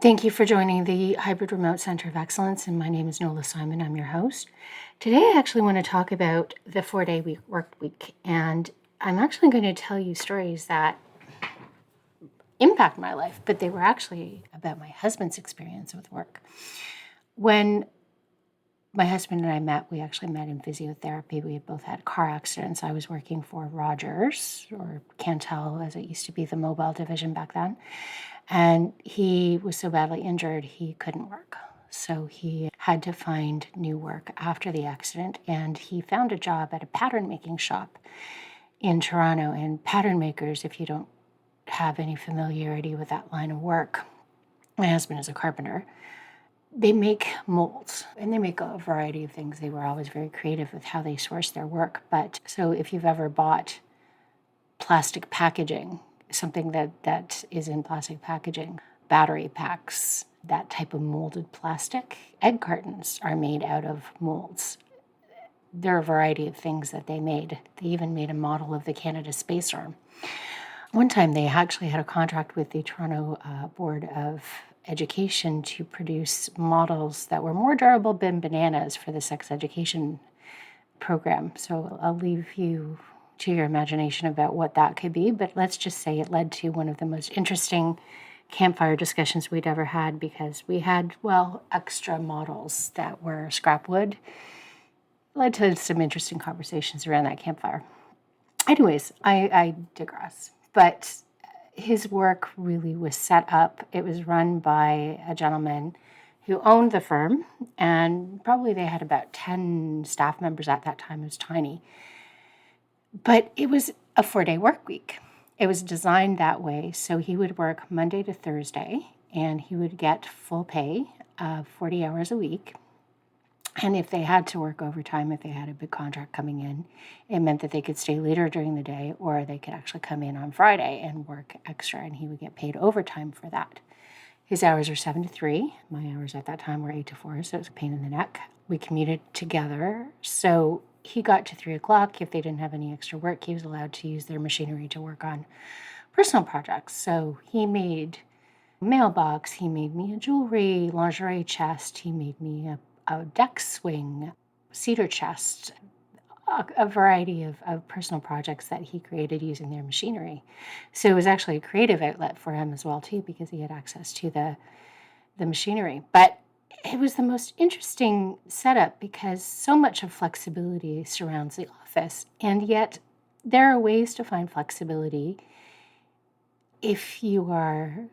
Thank you for joining the Hybrid Remote Center of Excellence, and my name is Nola Simon. I'm your host. Today I actually want to talk about the 4-day work week, and I'm actually going to tell you stories that impact my life, but they were actually about my husband's experience with work. When my husband and I met, we actually met in physiotherapy. We had both had car accidents. I was working for Rogers, or Cantel as it used to be, the mobile division back then. And he was so badly injured, he couldn't work. So he had to find new work after the accident. And he found a job at a pattern making shop in Toronto. And pattern makers, if you don't have any familiarity with that line of work, my husband is a carpenter. They make molds, and they make a variety of things. They were always very creative with how they source their work. But so if you've ever bought plastic packaging, something that is in plastic packaging, battery packs, that type of molded plastic, egg cartons are made out of molds. There are a variety of things that they made. They even made a model of the Canada Space Arm. One time they actually had a contract with the Toronto Board of Education to produce models that were more durable than bananas for the sex education program. So I'll leave you to your imagination about what that could be, but let's just say it led to one of the most interesting campfire discussions we'd ever had, because we had, extra models that were scrap wood. Led to some interesting conversations around that campfire. Anyways, I digress. But his work really was set up. It was run by a gentleman who owned the firm, and probably they had about 10 staff members at that time. It was tiny. But it was a 4-day work week. It was designed that way. So he would work Monday to Thursday, and he would get full pay, 40 hours a week. And if they had to work overtime, if they had a big contract coming in, it meant that they could stay later during the day, or they could actually come in on Friday and work extra, and he would get paid overtime for that. His hours are 7 to 3. My hours at that time were 8 to 4, so it was a pain in the neck. We commuted together, so he got to 3 o'clock. If they didn't have any extra work, he was allowed to use their machinery to work on personal projects. So he made a mailbox, he made me a jewelry, lingerie chest, he made me a deck swing, cedar chest, a variety of personal projects that he created using their machinery. So it was actually a creative outlet for him as well, too, because he had access to the machinery. But it was the most interesting setup because so much of flexibility surrounds the office, and yet there are ways to find flexibility if you want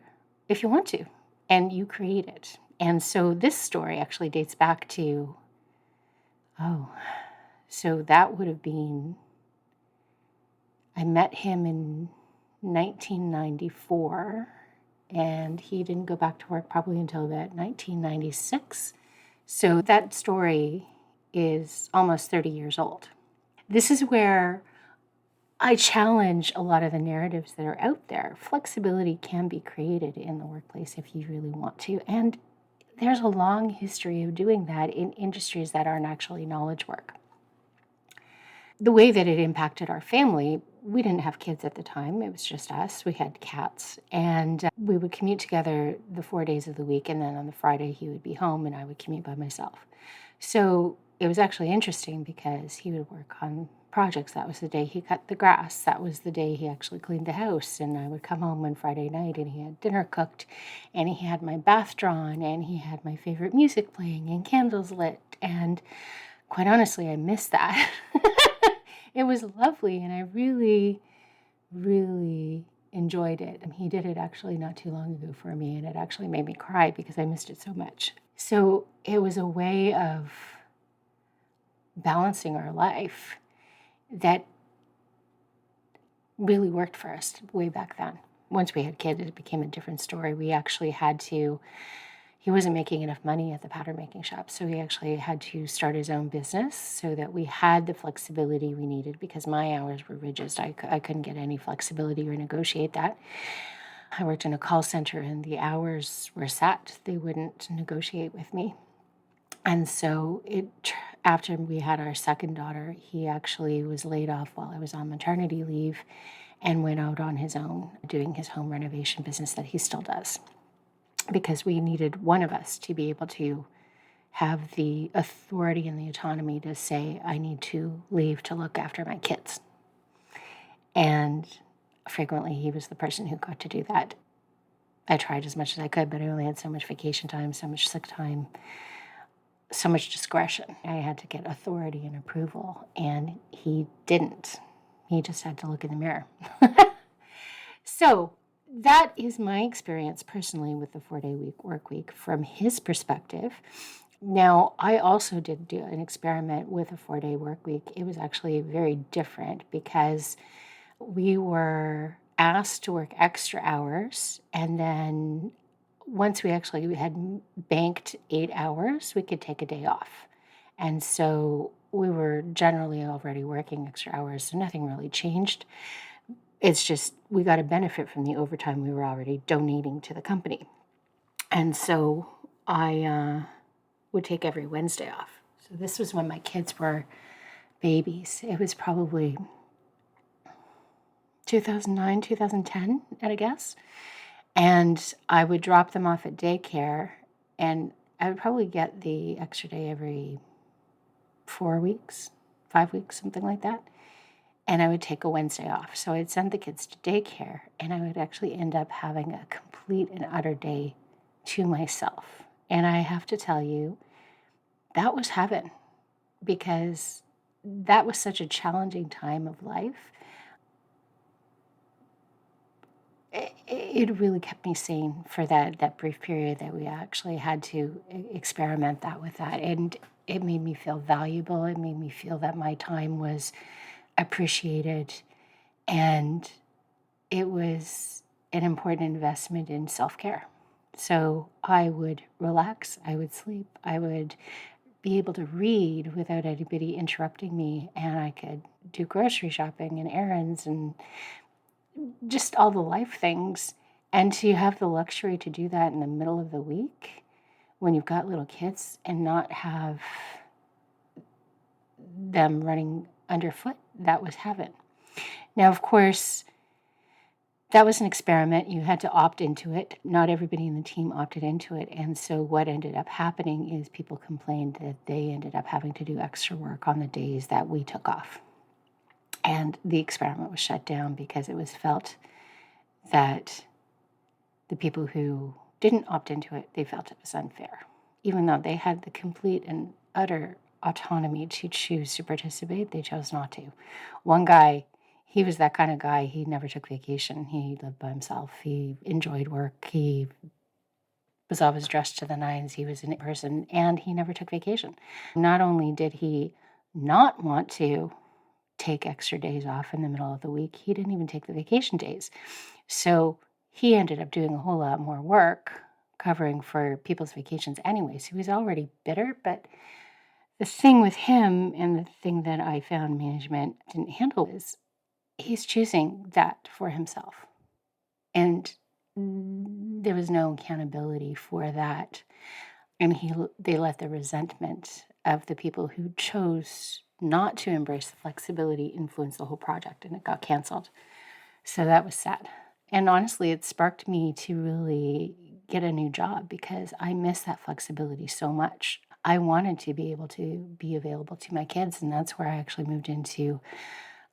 to, and you create it. And so this story actually dates back to, so that would have been, I met him in 1994, and he didn't go back to work probably until about 1996. So that story is almost 30 years old. This is where I challenge a lot of the narratives that are out there. Flexibility can be created in the workplace if you really want to, and there's a long history of doing that in industries that aren't actually knowledge work. The way that it impacted our family, we didn't have kids at the time. It was just us. We had cats. And we would commute together the 4 days of the week. And then on the Friday, he would be home and I would commute by myself. So it was actually interesting because he would work on projects. That was the day he cut the grass. That was the day he actually cleaned the house. And I would come home on Friday night and he had dinner cooked and he had my bath drawn and he had my favorite music playing and candles lit. And quite honestly, I missed that. It was lovely and I really, really enjoyed it. And he did it actually not too long ago for me, and it actually made me cry because I missed it so much. So it was a way of balancing our life that really worked for us way back then. Once we had kids, it became a different story. We actually had to, he wasn't making enough money at the pattern making shop, so he actually had to start his own business so that we had the flexibility we needed, because my hours were rigid. I couldn't get any flexibility or negotiate that. I worked in a call center and the hours were set. They wouldn't negotiate with me. And so after we had our second daughter, he actually was laid off while I was on maternity leave and went out on his own, doing his home renovation business that he still does. because we needed one of us to be able to have the authority and the autonomy to say, I need to leave to look after my kids. And frequently he was the person who got to do that. I tried as much as I could, but I only had so much vacation time, so much sick time, so much discretion. I had to get authority and approval, and he didn't. He just had to look in the mirror. So that is my experience personally with the 4-day work week from his perspective. Now, I also did do an experiment with a 4-day work week. It was actually very different because we were asked to work extra hours, and then once we actually had banked 8 hours, we could take a day off. And so we were generally already working extra hours, so nothing really changed. It's just we got a benefit from the overtime we were already donating to the company. And so I would take every Wednesday off. So this was when my kids were babies. It was probably 2009, 2010, I guess. And I would drop them off at daycare, and I would probably get the extra day every 4 weeks, 5 weeks, something like that. And I would take a Wednesday off. So I'd send the kids to daycare, and I would actually end up having a complete and utter day to myself. And I have to tell you, that was heaven, because that was such a challenging time of life. It really kept me sane for that brief period that we actually had to experiment that with that. And it made me feel valuable. It made me feel that my time was appreciated, and it was an important investment in self-care. So I would relax, I would sleep, I would be able to read without anybody interrupting me, and I could do grocery shopping and errands and just all the life things. And to have the luxury to do that in the middle of the week when you've got little kids and not have them running underfoot, that was heaven. Now, of course, that was an experiment. You had to opt into it. Not everybody in the team opted into it. And so what ended up happening is people complained that they ended up having to do extra work on the days that we took off. And the experiment was shut down because it was felt that the people who didn't opt into it, they felt it was unfair. Even though they had the complete and utter autonomy to choose to participate, they chose not to. One guy, he was that kind of guy. He never took vacation. He lived by himself. He enjoyed work. He was always dressed to the nines. He was in person, and he never took vacation. Not only did he not want to take extra days off in the middle of the week, he didn't even take the vacation days. So he ended up doing a whole lot more work covering for people's vacations anyways. He was already bitter, but the thing with him, and the thing that I found management didn't handle, is he's choosing that for himself. And there was no accountability for that. And they let the resentment of the people who chose not to embrace the flexibility influence the whole project, and it got canceled. So that was sad. And honestly, it sparked me to really get a new job because I miss that flexibility so much. I wanted to be able to be available to my kids, and that's where I actually moved into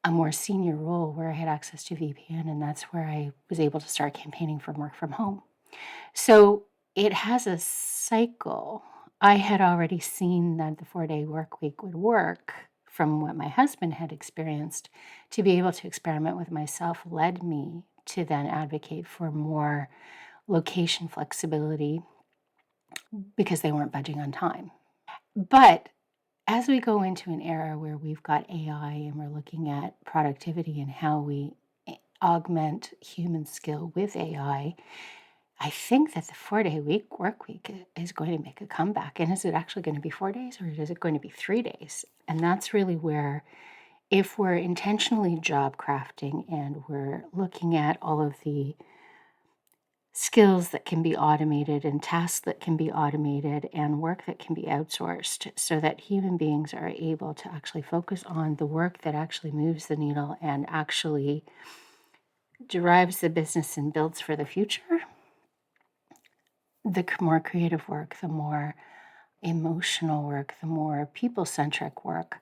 a more senior role where I had access to VPN, and that's where I was able to start campaigning for work from home. So it has a cycle. I had already seen that the 4-day work week would work from what my husband had experienced. To be able to experiment with myself led me to then advocate for more location flexibility because they weren't budging on time. But as we go into an era where we've got AI and we're looking at productivity and how we augment human skill with AI, I think that the 4-day work week is going to make a comeback. And is it actually going to be 4 days, or is it going to be 3 days? And that's really where, if we're intentionally job crafting and we're looking at all of the skills that can be automated and tasks that can be automated and work that can be outsourced, so that human beings are able to actually focus on the work that actually moves the needle and actually drives the business and builds for the future, the more creative work, the more emotional work, the more people-centric work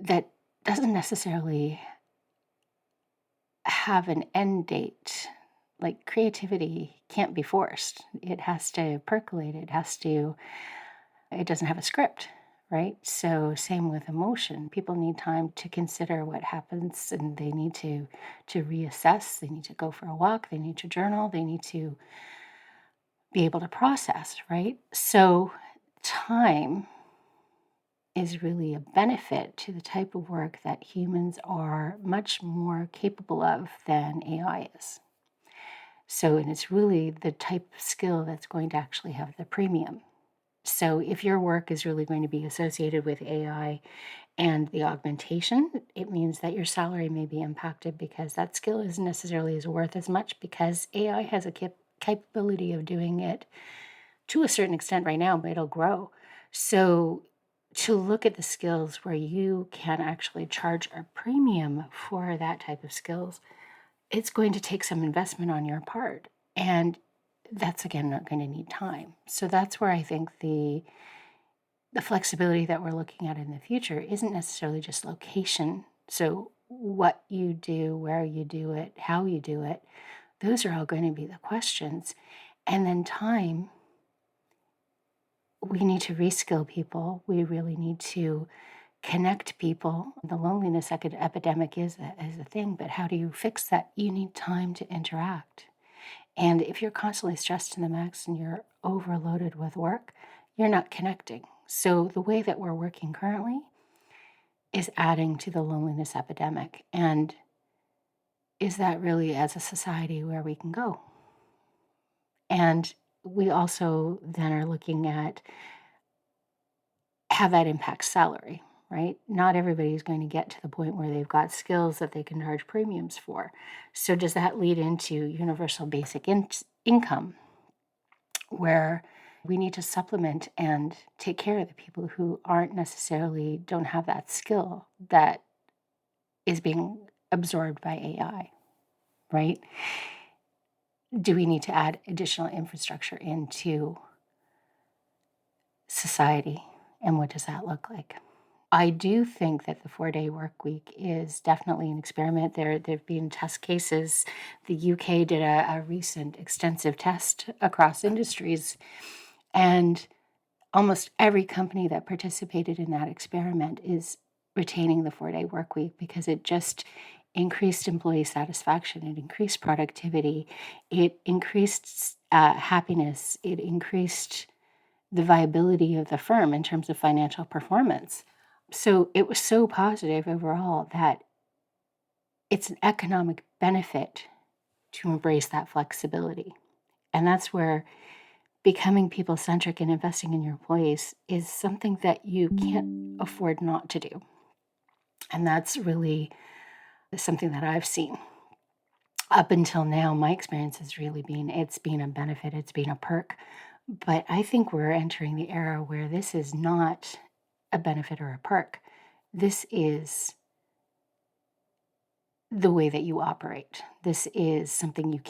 that doesn't necessarily have an end date. Like creativity can't be forced. It has to percolate. It doesn't have a script, right? So same with emotion. People need time to consider what happens, and they need to reassess. They need to go for a walk. They need to journal. They need to be able to process, right? So time is really a benefit to the type of work that humans are much more capable of than AI is. So, and it's really the type of skill that's going to actually have the premium. So, if your work is really going to be associated with AI and the augmentation, it means that your salary may be impacted because that skill isn't necessarily as worth as much because AI has a capability of doing it to a certain extent right now, but it'll grow. So, to look at the skills where you can actually charge a premium for that type of skills, it's going to take some investment on your part. And that's again not going to need time. So that's where I think the flexibility that we're looking at in the future isn't necessarily just location. So what you do, where you do it, how you do it, those are all going to be the questions. And then time, we need to reskill people. We really need to connect people. The loneliness epidemic is a thing, but how do you fix that? You need time to interact. And if you're constantly stressed to the max and you're overloaded with work, you're not connecting. So the way that we're working currently is adding to the loneliness epidemic. And is that really, as a society, where we can go? And we also then are looking at how that impacts salary, right? Not everybody's going to get to the point where they've got skills that they can charge premiums for. So does that lead into universal basic income, where we need to supplement and take care of the people who don't have that skill that is being absorbed by AI, right? Do we need to add additional infrastructure into society? And what does that look like? I do think that the 4-day work week is definitely an experiment. There've been test cases. The UK did a recent extensive test across industries, and almost every company that participated in that experiment is retaining the 4-day work week because it just increased employee satisfaction, it increased productivity, it increased happiness, it increased the viability of the firm in terms of financial performance. So it was so positive overall that it's an economic benefit to embrace that flexibility. And that's where becoming people-centric and investing in your employees is something that you can't afford not to do. And that's really something that I've seen. Up until now, my experience has really been, it's been a benefit, it's been a perk. But I think we're entering the era where this is not a benefit or a perk. This is the way that you operate. This is something you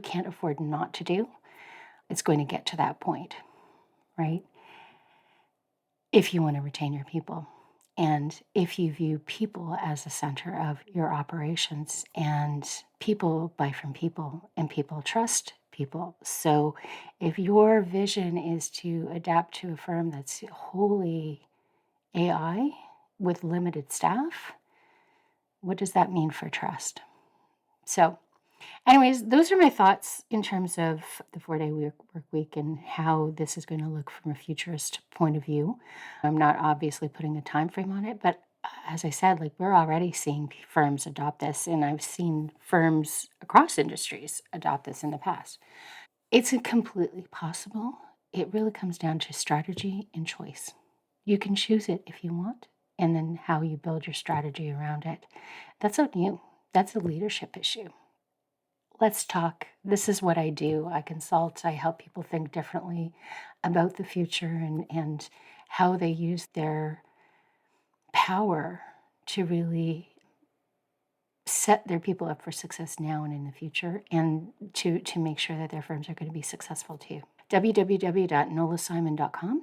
can't afford not to do. It's going to get to that point, right? If you want to retain your people. And if you view people as the center of your operations, and people buy from people and people trust people. So if your vision is to adapt to a firm that's wholly AI with limited staff, what does that mean for trust? So anyways, those are my thoughts in terms of the 4-day work week and how this is going to look from a futurist point of view. I'm not obviously putting a time frame on it, but as I said, like we're already seeing firms adopt this, and I've seen firms across industries adopt this in the past. It's completely possible. It really comes down to strategy and choice. You can choose it if you want, and then how you build your strategy around it. That's on you. That's a leadership issue. Let's talk. This is what I do. I consult. I help people think differently about the future and how they use their power to really set their people up for success now and in the future, and to make sure that their firms are going to be successful too. www.nolasimon.com.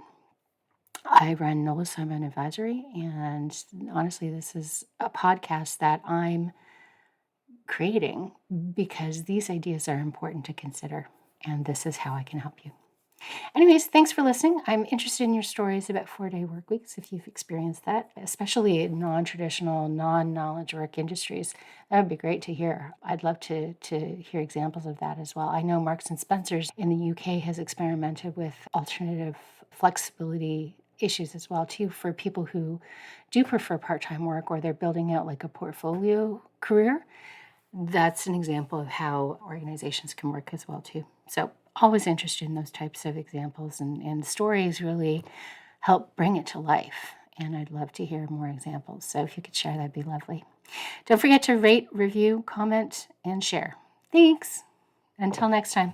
I run Nola Simon Advisory, and honestly, this is a podcast that I'm creating because these ideas are important to consider, and this is how I can help you. Anyways, thanks for listening. I'm interested in your stories about 4-day work weeks if you've experienced that, especially in non-traditional, non-knowledge work industries. That would be great to hear. I'd love to hear examples of that as well. I know Marks and Spencer's in the UK has experimented with alternative flexibility issues as well too for people who do prefer part-time work or they're building out like a portfolio career. That's an example of how organizations can work as well too. So always interested in those types of examples, and stories really help bring it to life. And I'd love to hear more examples. So if you could share, that'd be lovely. Don't forget to rate, review, comment, and share. Thanks. Until next time.